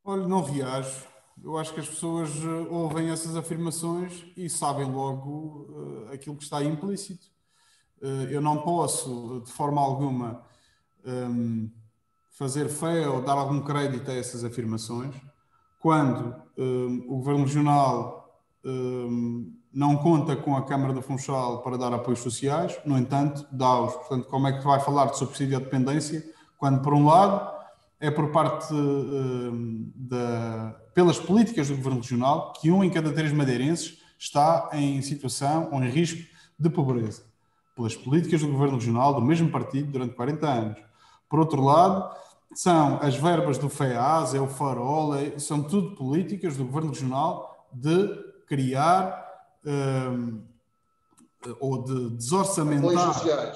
Olha, não reajo. Eu acho que as pessoas ouvem essas afirmações e sabem logo aquilo que está implícito. Eu não posso, de forma alguma, fazer fé ou dar algum crédito a essas afirmações quando o Governo Regional não conta com a Câmara do Funchal para dar apoios sociais, no entanto, dá-os. Portanto, como é que vai falar de subsídio à dependência quando, por um lado, é por parte pelas políticas do Governo Regional que 1 em cada 3 madeirenses está em situação ou em risco de pobreza. Pelas políticas do Governo Regional, do mesmo partido, durante 40 anos. Por outro lado, são as verbas do FEAS, é o Farol, são tudo políticas do Governo Regional de criar ou de desorçamentar,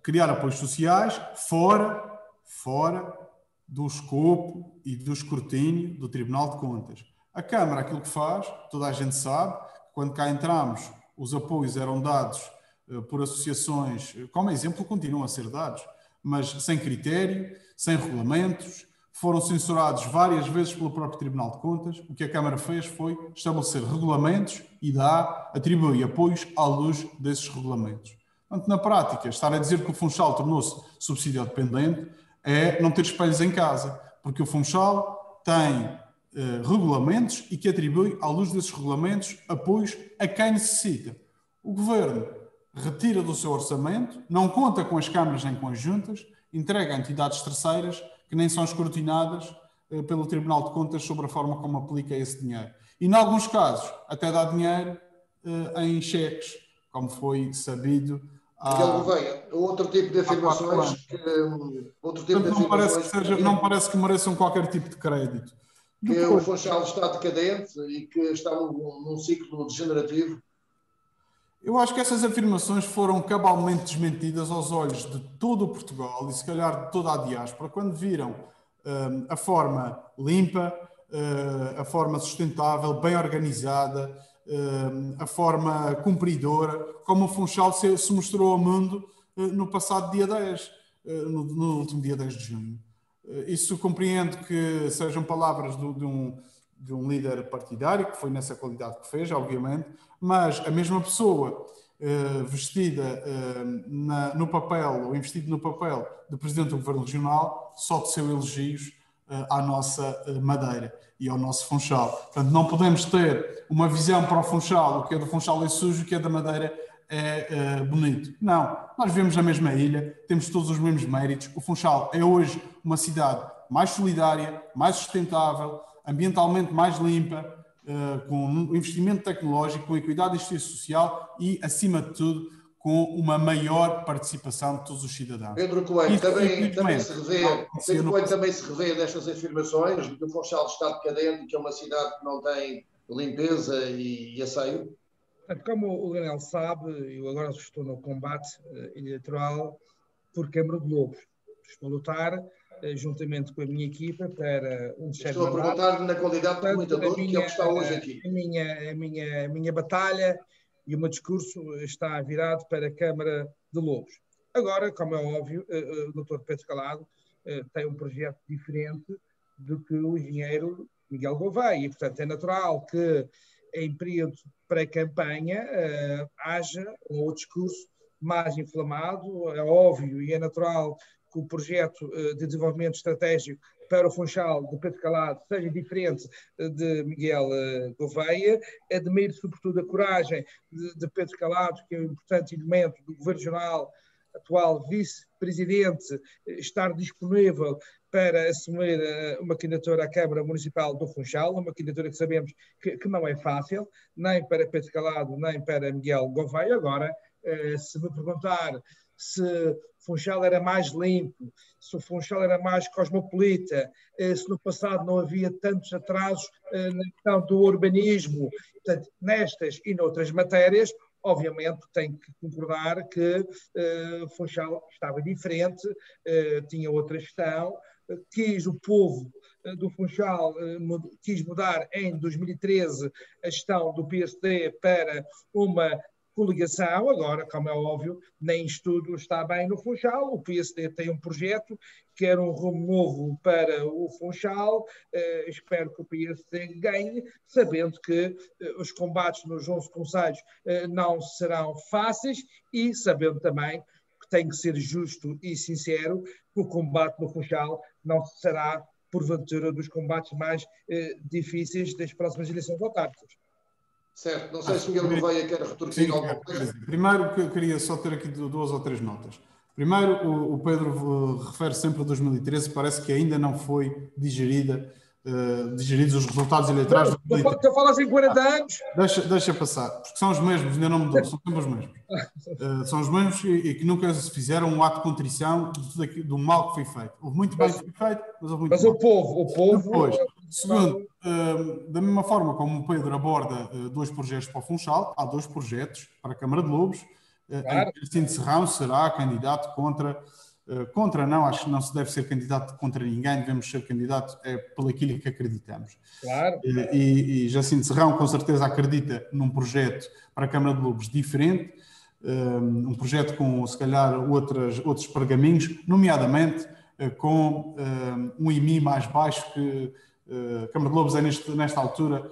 criar apoios sociais fora do escopo e do escrutínio do Tribunal de Contas. A Câmara, aquilo que faz, toda a gente sabe, quando cá entramos, os apoios eram dados por associações, como exemplo, continuam a ser dados, mas sem critério, sem regulamentos, foram censurados várias vezes pelo próprio Tribunal de Contas. O que a Câmara fez foi estabelecer regulamentos e atribui apoios à luz desses regulamentos. Portanto, na prática, estar a dizer que o Funchal tornou-se subsídio dependente é não ter espelhos em casa, porque o Funchal tem regulamentos e que atribui, à luz desses regulamentos, apoios a quem necessita. O Governo retira do seu orçamento, não conta com as câmaras nem com as juntas, entrega a entidades terceiras que nem são escrutinadas pelo Tribunal de Contas sobre a forma como aplica esse dinheiro. E, em alguns casos, até dá dinheiro em cheques, como foi sabido. Miguel Gouveia, outro tipo de afirmações não parece que mereçam qualquer tipo de crédito. Que o Funchal está decadente e que está num ciclo degenerativo. Eu acho que essas afirmações foram cabalmente desmentidas aos olhos de todo o Portugal e se calhar de toda a diáspora, quando viram a forma limpa, a forma sustentável, bem organizada, a forma cumpridora, como o Funchal se mostrou ao mundo no passado dia 10, no último dia 10 de junho. Isso compreendo que sejam palavras de um líder partidário, que foi nessa qualidade que fez, obviamente, mas a mesma pessoa vestida no papel, ou investido no papel de Presidente do Governo Regional, só teceu elogios à nossa Madeira e ao nosso Funchal. Portanto, não podemos ter uma visão para o Funchal, o que é do Funchal é sujo, o que é da Madeira é bonito. Não, nós vivemos na mesma ilha, temos todos os mesmos méritos. O Funchal é hoje uma cidade mais solidária, mais sustentável, ambientalmente mais limpa, com um investimento tecnológico, com equidade e justiça social e, acima de tudo, com uma maior participação de todos os cidadãos. Pedro Coelho também se revê destas afirmações de que o Funchal está decadente, que é uma cidade que não tem limpeza e asseio? Como o Daniel sabe, eu agora estou no combate eleitoral por Câmara de Lobos. Estou a lutar juntamente com a minha equipa, para um terceiro mandato. Estou a perguntar-lhe na qualidade de comentador, que é o que está hoje aqui. A minha batalha e o meu discurso está virado para a Câmara de Lobos. Agora, como é óbvio, o Dr. Pedro Calado tem um projeto diferente do que o engenheiro Miguel Gouveia, e, portanto, é natural que em período pré-campanha haja um discurso mais inflamado. É óbvio e é natural que o projeto de desenvolvimento estratégico para o Funchal de Pedro Calado seja diferente de Miguel Gouveia. Admiro, sobretudo, a coragem de Pedro Calado, que é um importante elemento do Governo Regional, atual vice-presidente, estar disponível para assumir uma candidatura à Câmara Municipal do Funchal, uma candidatura que sabemos que não é fácil, nem para Pedro Calado, nem para Miguel Gouveia. Agora, se me perguntar se Funchal era mais limpo, se o Funchal era mais cosmopolita, se no passado não havia tantos atrasos na questão do urbanismo, portanto, nestas e noutras matérias, obviamente tenho que concordar que Funchal estava diferente, tinha outra gestão, o povo do Funchal quis mudar em 2013 a gestão do PSD para uma coligação. Agora, como é óbvio, nem estudo está bem no Funchal. O PSD tem um projeto que era um rumo novo para o Funchal. Espero que o PSD ganhe, sabendo que os combates nos 11 concelhos não serão fáceis e sabendo também que tem que ser justo e sincero, que o combate no Funchal não será, porventura, dos combates mais difíceis das próximas eleições autárquicas. Certo, não sei se o Miguel Gouveia quer retorquir alguma coisa. Primeiro, que eu queria só ter aqui 2 ou 3 notas. Primeiro, o Pedro refere sempre a 2013, parece que ainda não foi digeridos os resultados eleitorais. Tu falas em 40 anos? Deixa passar, porque são os mesmos, ainda não mudou, são sempre os mesmos. São os mesmos e que nunca se fizeram um ato de contrição do mal que foi feito. Houve muito bem que foi feito, mas houve muito mal. Mas o povo... Depois, segundo, da mesma forma como o Pedro aborda 2 projetos para o Funchal, há 2 projetos para a Câmara de Lobos. Claro. Jacinto Serrão será candidato contra não, acho que não se deve ser candidato contra ninguém, devemos ser candidato pelo aquilo que acreditamos. Claro. E Jacinto Serrão com certeza acredita num projeto para a Câmara de Lobos diferente, um projeto com se calhar outros pergaminhos, nomeadamente com um IMI mais baixo, que a Câmara de Lobos é nesta altura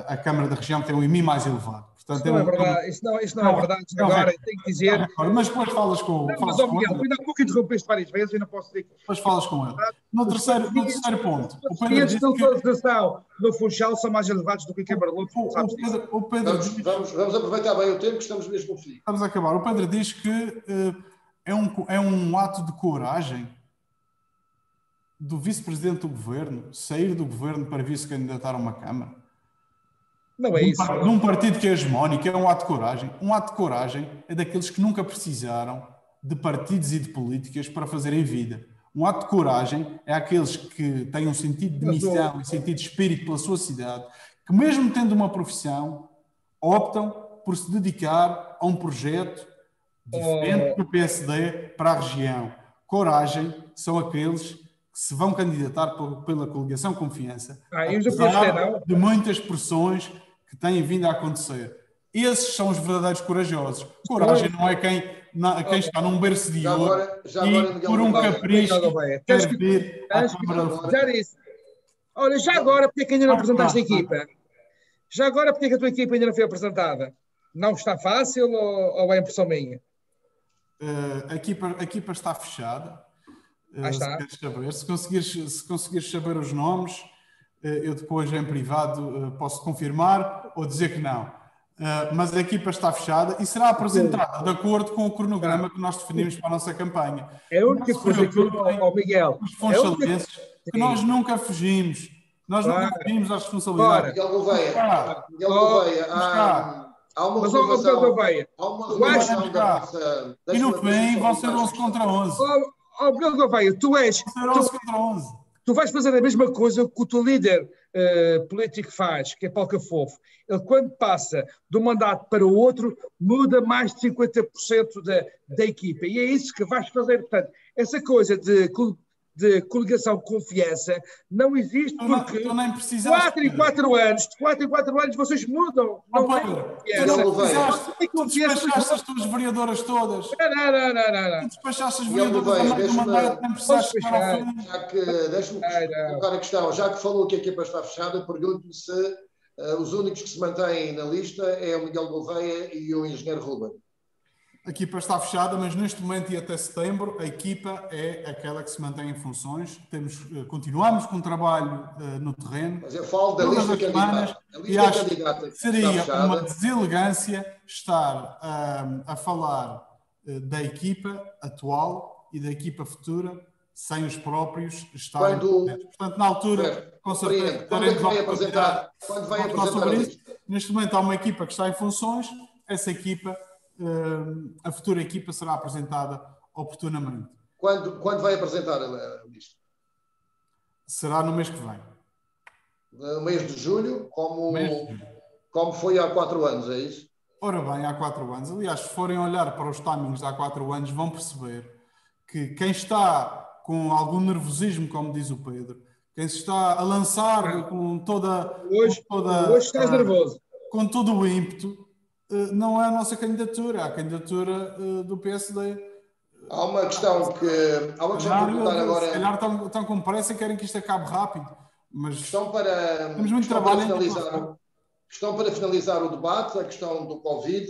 a Câmara da Região tem um IMI mais elevado. Portanto, isso não é verdade. Isso não é verdade. Agora tenho que dizer... Mas depois falas com ele. Mas, Miguel, ainda há pouco interrompeste várias vezes e não posso dizer... Depois falas com ele. No terceiro ponto... Os pacientes de localização no Funchal são mais elevados do que a Câmara de Lobos. Vamos aproveitar bem o tempo, que estamos mesmo no fim. Estamos a acabar. O Pedro diz que é um ato de coragem do vice-presidente do governo sair do governo para vir se candidatar a uma Câmara. Não é isso. De um partido que é hegemónico, é um ato de coragem. Um ato de coragem é daqueles que nunca precisaram de partidos e de políticas para fazerem vida. Um ato de coragem é aqueles que têm um sentido de missão e sentido de espírito pela sua cidade, que mesmo tendo uma profissão, optam por se dedicar a um projeto diferente do PSD para a região. Coragem são aqueles que se vão candidatar pela coligação Confiança, apesar de muitas pressões que têm vindo a acontecer. Esses são os verdadeiros corajosos. Coragem não é quem está num berço de ouro e por um capricho quer vir à Câmara do Funchal. Olha, já agora, porque é que ainda não apresentaste a equipa? Já agora, porque é que a tua equipa ainda não foi apresentada? Não está fácil ou é impressão minha? A equipa está fechada. Está. Se conseguires saber os nomes, eu depois em privado posso confirmar ou dizer que não. Mas a equipa está fechada e será apresentada de acordo com o cronograma que nós definimos para a nossa campanha. É a única coisa que Miguel, os funchalenses, que nós nunca fugimos. Nós nunca fugimos às responsabilidades. Miguel Gouveia, há uma renovação da nossa... E no fim vão ser 11 contra 11. Miguel Gouveia, tu vais fazer a mesma coisa que o teu líder político faz, que é Paulo Cafofo. Ele, quando passa de um mandato para o outro, muda mais de 50% da equipa. E é isso que vais fazer. Portanto, essa coisa de de coligação de confiança não existe, porque tu nem precisaste, 4 em 4 anos, de 4 em 4 anos vocês mudam. Não, Não Pedro, tu não precisaste, tu despachaste as tuas vereadoras todas. Não. Tu despachaste as Miguel vereadoras a Gouveia, meio do mandato, nem precisaste chegar ao fim. deixa-me colocar a questão, já que falou que a equipa está fechada, pergunto-lhe se os únicos que se mantêm na lista é o Miguel Gouveia e o engenheiro Ruben. A equipa está fechada, mas neste momento e até setembro a equipa é aquela que se mantém em funções. Continuamos com o trabalho no terreno. Mas eu falo da lista candidata. E acho que seria uma deselegância estar a falar da equipa atual e da equipa futura sem os próprios estarem presentes. Portanto, na altura, com certeza, teremos a oportunidade de falar sobre isso. Neste momento há uma equipa que está em funções, essa equipa, a futura equipa será apresentada oportunamente. Quando vai apresentar a lista? Será no mês que vem. No mês de julho, como foi há 4 anos, é isso? Ora bem, há 4 anos. Aliás, se forem olhar para os timings de há 4 anos, vão perceber que quem está com algum nervosismo, como diz o Pedro, quem se está a lançar com toda... Hoje estás nervoso. Com todo o ímpeto, não é a nossa candidatura, é a candidatura do PSD. Há uma questão que perguntar agora. Se calhar estão com pressa e querem que isto acabe rápido. Mas temos muito trabalho para finalizar o debate, a questão do Covid.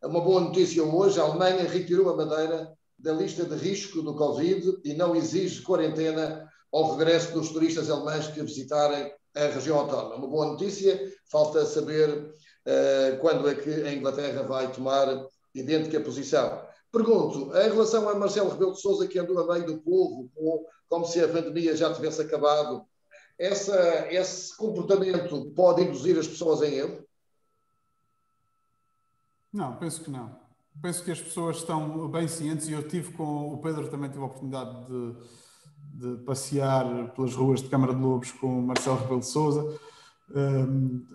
Uma boa notícia hoje: a Alemanha retirou a Madeira da lista de risco do Covid e não exige quarentena ao regresso dos turistas alemães que visitarem a região autónoma. Uma boa notícia, falta saber quando é que a Inglaterra vai tomar idêntica posição. Pergunto, em relação a Marcelo Rebelo de Sousa, que andou a meio do povo, como se a pandemia já tivesse acabado, esse comportamento pode induzir as pessoas em erro? Não, penso que não. Penso que as pessoas estão bem cientes, e eu tive com o Pedro, também tive a oportunidade de passear pelas ruas de Câmara de Lobos com o Marcelo Rebelo de Sousa.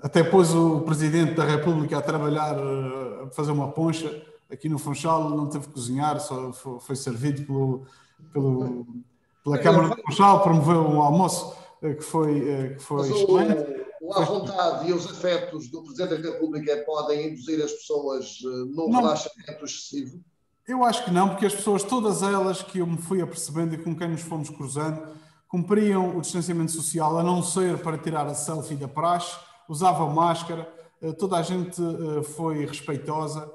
Até pôs o Presidente da República a trabalhar, a fazer uma poncha aqui no Funchal, não teve que cozinhar, só foi servido pela Câmara de Funchal, promoveu um almoço que foi excelente. O à vontade e os afetos do Presidente da República podem induzir as pessoas num relaxamento excessivo? Eu acho que não, porque as pessoas, todas elas que eu me fui apercebendo e com quem nos fomos cruzando, cumpriam o distanciamento social, a não ser para tirar a selfie da praxe, usavam máscara, toda a gente foi respeitosa,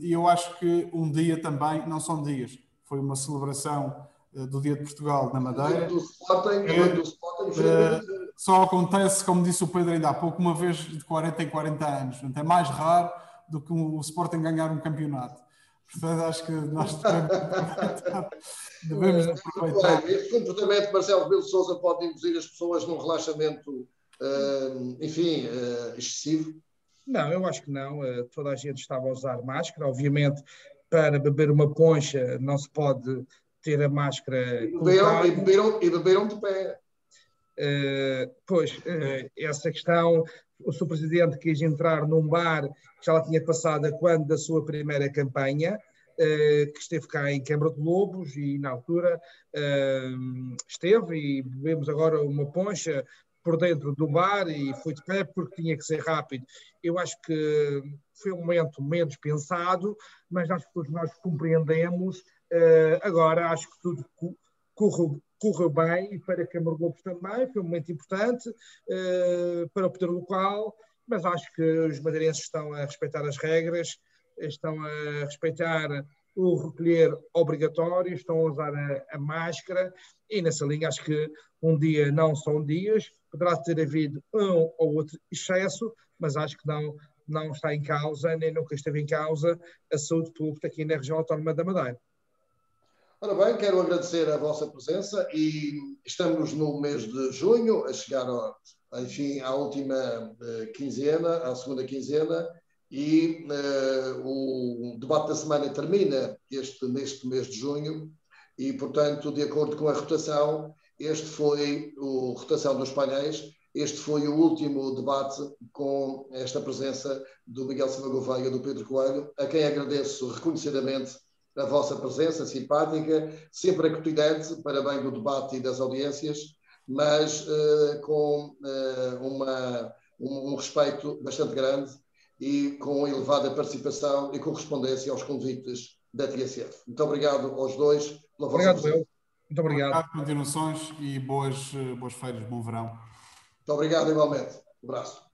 e eu acho que um dia também, não são dias, foi uma celebração do Dia de Portugal na Madeira. Só acontece, como disse o Pedro ainda há pouco, uma vez de 40 em 40 anos. Portanto, é mais raro do que o Sporting ganhar um campeonato. Portanto, acho que nós devemos aproveitar. Este comportamento de Marcelo Rebelo de Sousa pode induzir as pessoas num relaxamento, excessivo? Não, eu acho que não. Toda a gente estava a usar máscara. Obviamente, para beber uma poncha não se pode ter a máscara e beberam de pé. Essa questão, o Sr. Presidente quis entrar num bar que já lá tinha passado quando da sua primeira campanha, que esteve cá em Câmara de Lobos, e na altura esteve, e bebemos agora uma poncha por dentro do bar e foi de pé porque tinha que ser rápido. Eu acho que foi um momento menos pensado, mas acho que todos nós compreendemos. Agora acho que tudo correu bem, e para a Câmara de Lobos também foi um momento importante para o poder local, mas acho que os madeirenses estão a respeitar as regras, estão a respeitar o recolher obrigatório, estão a usar a máscara, e nessa linha acho que um dia não são dias, poderá ter havido um ou outro excesso, mas acho que não está em causa, nem nunca esteve em causa, a saúde pública aqui na região autónoma da Madeira. Ora bem, quero agradecer a vossa presença, e estamos no mês de junho, a chegar à última quinzena, à segunda quinzena, e o debate da semana termina neste mês de junho, e, portanto, de acordo com a rotação, rotação dos painéis, este foi o último debate com esta presença do Miguel Silva Gouveia e do Pedro Coelho, a quem agradeço reconhecidamente a vossa presença simpática, sempre acutilhante, para bem do debate e das audiências, mas com um respeito bastante grande e com elevada participação e correspondência aos convites da TSF. Muito obrigado aos dois pela vossa presença. Obrigado, muito obrigado. Continuações e boas feiras, bom verão. Muito obrigado igualmente. Um abraço.